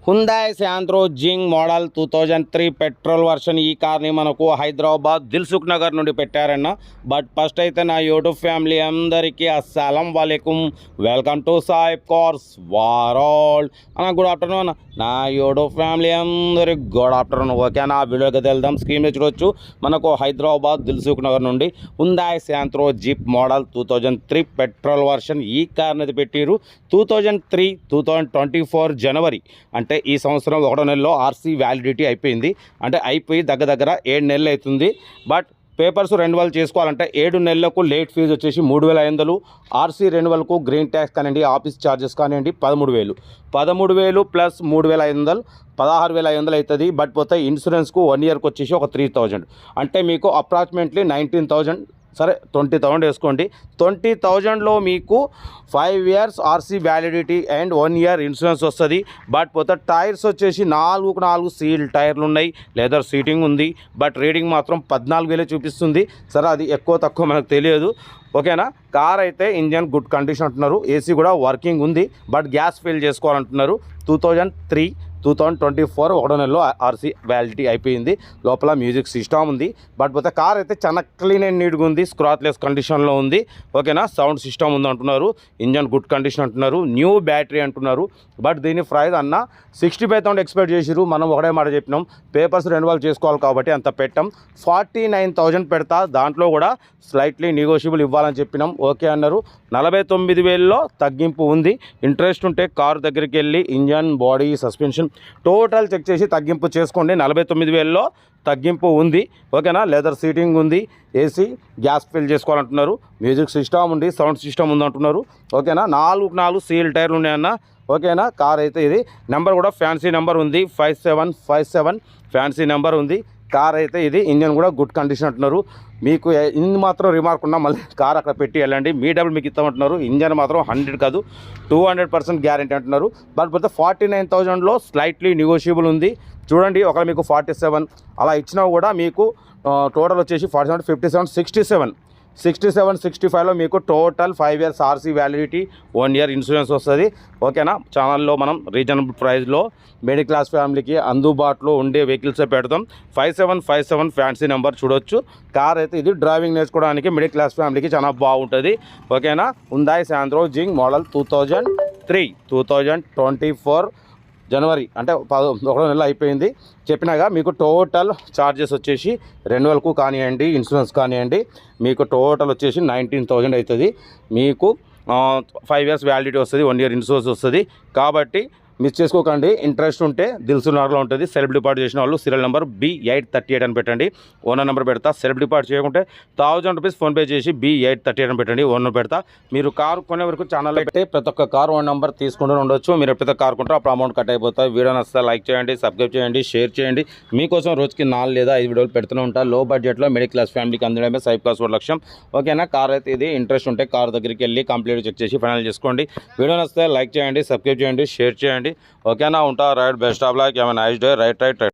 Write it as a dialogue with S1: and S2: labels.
S1: Hyundai Santro జింగ్ model 2003 petrol version ఈ కార్ని మనకు హైదరాబాద్ దిల్సుఖ్ నగర్ నుండి పెట్టారన్న. బట్ ఫస్ట్ అయితే నా యూట్యూబ్ ఫ్యామిలీ అందరికీ అస్సలం వాలేకుమ్, వెల్కమ్ టు సాయిబ్ కార్స్ వరల్డ్ అన్న. గుడ్ ఆఫ్టర్నూన్ అన్న. నా యూట్యూబ్ ఫ్యామిలీ అందరికి గుడ్ ఆఫ్టర్నూన్. ఓకేనా, వీడియోకి వెళ్దాం. స్క్రీన్ చూడొచ్చు, మనకు హైదరాబాద్ దిల్సుఖ్ నగర్ నుండి Hyundai Santro jeep model 2003 petrol version ఈ కార్ని అయితే పెట్టారు. 2024 జనవరి అంటే ఈ సంవత్సరం 1వ నెలలో ఆర్సీ వ్యాలిడిటీ అయిపోయింది. అంటే అయిపోయి దగ్గర 7 నెలలు అవుతుంది. బట్ పేపర్స్ రెన్యువల్ చేసుకోవాలంటే 7 నెలలకు లేట్ ఫీజు వచ్చేసి 3,500. ఆర్సీ రెన్యువల్కు గ్రీన్ ట్యాక్స్ కానివ్వండి, ఆఫీస్ ఛార్జెస్ కానివ్వండి 13,000 ప్లస్ 3,500 16,500 అవుతుంది. బట్ పోతే ఇన్సూరెన్స్కు 1 ఇయర్కి వచ్చేసి ఒక 3,000, అంటే మీకు అప్రాక్సిమేట్లీ 19,000. సరే 20,000 వేసుకోండి. 20,000లో మీకు 5 years RC validity and 1 year insurance వస్తుంది. బట్ పోతే టైర్స్ వచ్చేసి 4 సీల్ టైర్లు ఉన్నాయి, లెదర్ సీటింగ్ ఉంది. బట్ రీడింగ్ మాత్రం 14,000 చూపిస్తుంది. సరే అది ఎక్కువ తక్కువ మనకు తెలియదు. ఓకేనా, కార్ అయితే ఇంజన్ గుడ్ కండిషన్ అంటున్నారు. ఏసీ కూడా వర్కింగ్ ఉంది. బట్ గ్యాస్ ఫిల్ చేసుకోవాలంటున్నారు. 2024 1వ నెలలో ఆర్సీ వ్యాలిడిటీ అయిపోయింది. లోపల మ్యూజిక్ సిస్టమ్ ఉంది. బట్ పోతే కార్ అయితే చాలా క్లీన్ అండ్ నీట్గా ఉంది, స్క్రాచ్లెస్ కండిషన్లో ఉంది. ఓకేనా, సౌండ్ సిస్టమ్ ఉంది అంటున్నారు. ఇంజన్ గుడ్ కండిషన్ అంటున్నారు. న్యూ బ్యాటరీ అంటున్నారు. బట్ దీని ప్రైస్ అన్న 65,000 ఎక్స్పెక్ట్ చేసిరు. మనం ఒకటే మాట చెప్పినాం, పేపర్స్ రెన్యువల్ చేసుకోవాలి కాబట్టి అంత పెట్టాం. 49,000 పెడతా, దాంట్లో కూడా స్లైట్లీ నెగోషియబుల్ ఇవ్వాలని చెప్పినాం. ఓకే అన్నారు. 49,000లో తగ్గింపు ఉంది. ఇంట్రెస్ట్ ఉంటే కారు దగ్గరికి వెళ్ళి engine, body, suspension total check చేసి తగ్గింపు చేసుకోండి. 49,000లో తగ్గింపు ఉంది. ఓకేనా, లెదర్ సీటింగ్ ఉంది, ఏసీ, గ్యాస్ ఫిల్ చేసుకోవాలంటున్నారు. మ్యూజిక్ సిస్టమ్ ఉంది, సౌండ్ సిస్టమ్ ఉంది అంటున్నారు. ఓకేనా, 4 సీల్ టైర్లు ఉన్నాయన్న. ఓకేనా, కార్ అయితే ఇది నెంబర్ కూడా ఫ్యాన్సీ నెంబర్ ఉంది, 5757 ఫ్యాన్సీ నెంబర్ ఉంది. కార్ అయితే ఇది ఇంజన్ కూడా గుడ్ కండిషన్ అంటున్నారు. మీకు ఇన్ని మాత్రం రిమార్క్ ఉన్నా మళ్ళీ కార్ అక్కడ పెట్టి వెళ్ళండి, మీ డబ్బులు మీకు ఇస్తామంటున్నారు. ఇంజన్ మాత్రం 100 కాదు 200% గ్యారంటీ అంటున్నారు. బట్ పోతే 49,000లో స్లైట్లీ నెగోషియబుల్ ఉంది. చూడండి, ఒకవేళ మీకు 47 అలా ఇచ్చినా కూడా మీకు టోటల్ వచ్చేసి 47 57 67 65లో మీకు total 5 years RC validity, 1 year insurance వస్తుంది. ఓకేనా, ఛానల్లో మనం రీజనబుల్ ప్రైస్లో మిడిల్ క్లాస్ ఫ్యామిలీకి అందుబాటులో ఉండే వెహికల్సే పెడతాం. 5757 ఫ్యాన్సీ నెంబర్ చూడొచ్చు. కార్ అయితే ఇది డ్రైవింగ్ నేర్చుకోవడానికి మిడిల్ క్లాస్ ఫ్యామిలీకి చాలా బాగుంటుంది. ఓకేనా, హుండాయ్ శాంత్రో జింగ్ మోడల్ 2024 జనవరి అంటే 1వ నెల అయిపోయింది. చెప్పినాగా మీకు టోటల్ ఛార్జెస్ వచ్చేసి రెన్యువల్కు కానివ్వండి, ఇన్సూరెన్స్ కానివ్వండి, మీకు టోటల్ వచ్చేసి 19,000 అవుతుంది. మీకు 5 ఇయర్స్ వ్యాలిడిటీ వస్తుంది, 1 ఇయర్ ఇన్సూరెన్స్ వస్తుంది. కాబట్టి మిస్ చేసుకోకండి. ఇంట్రెస్ట్ ఉంటే దిల్సుఖ్ నగర్లో ఉంటుంది. సెల్ఫ్ డిపాజిట్ చేసిన వాళ్ళు సీరియల్ నెంబర్ B838 అని పెట్టండి. ఓనర్ నెంబర్ పెడతా. సెల్ఫ్ డిపాజిట్ చేయకుంటే 1,000 రూపీస్ ఫోన్పే చేసి B838 అని పెట్టండి. ఓనర్ పెడతా. మీరు కారు కొనే వరకు ఛానల్ పెట్టి ప్రతి ఒక్క కారు ఓన్ నెంబర్ తీసుకుంటూ ఉండొచ్చు. మీరు ఎప్పుడైతే కారు కొంటారో అప్పుడు అమౌంట్ కట్ అయిపోతాయి. వీడియో నచ్చితే లైక్ చేయండి, సబ్స్క్రైబ్ చేయండి, షేర్ చేయండి. మీకోసం రోజుకి 4 లేదా 5 వీడియోలు పెడుతూనే ఉంటారు. లో బడ్జెట్లో మిడిల్ క్లాస్ ఫ్యామిలీకి అందడమే సాయిబ్ కార్స్ లక్ష్యం. ఓకేనా, కార్ అయితే ఇది ఇంట్రెస్ట్ ఉంటే కార్ దగ్గరికి వెళ్ళి కంప్లీట్ చెక్ చేసి ఫైనల్ చేసుకోండి. వీడియో నచ్చితే లైక్ చేయండి, సబ్స్క్రైబ్ చేయండి, షేర్ చేయండి. ఓకేనా, ఉంటా. Right, best of luck, have a nice day. Right.